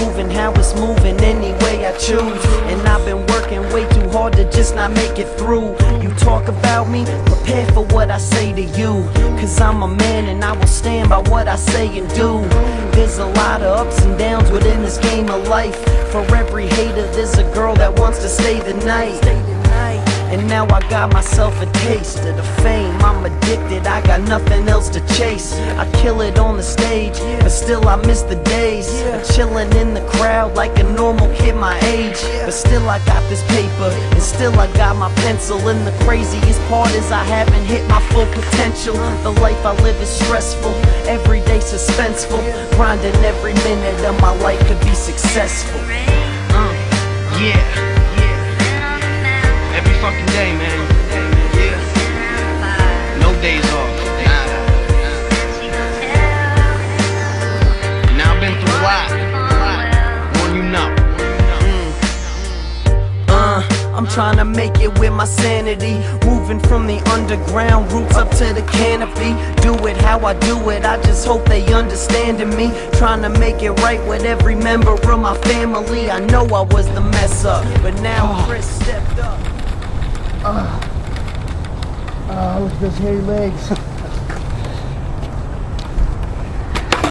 moving, how it's moving, any way I choose. And I've been working way too hard to just not make it through. You talk about me, prepare for what I say to you, cause I'm a man and I will stand by what I say and do. There's a lot of ups and downs within this game of life. For every hater there's a girl that wants to stay the night. And now I got myself a taste of the fame. I'm addicted, I got nothing else to chase. I kill it on the stage, but still I miss the days of chilling in the crowd like a normal kid my age. But still I got this paper, and still I got my pencil. And the craziest part is I haven't hit my full potential. The life I live is stressful, every day suspenseful. Grinding every minute of my life to be successful. Yeah. Every fucking day, man. Yeah. No days off. Now I've been through a lot. One you know. I'm trying to make it with my sanity. Moving from the underground roots up to the canopy. Do it how I do it, I just hope they understanding me. Trying to make it right with every member of my family. I know I was the mess up, but now Chris stepped up. Look at those hairy legs.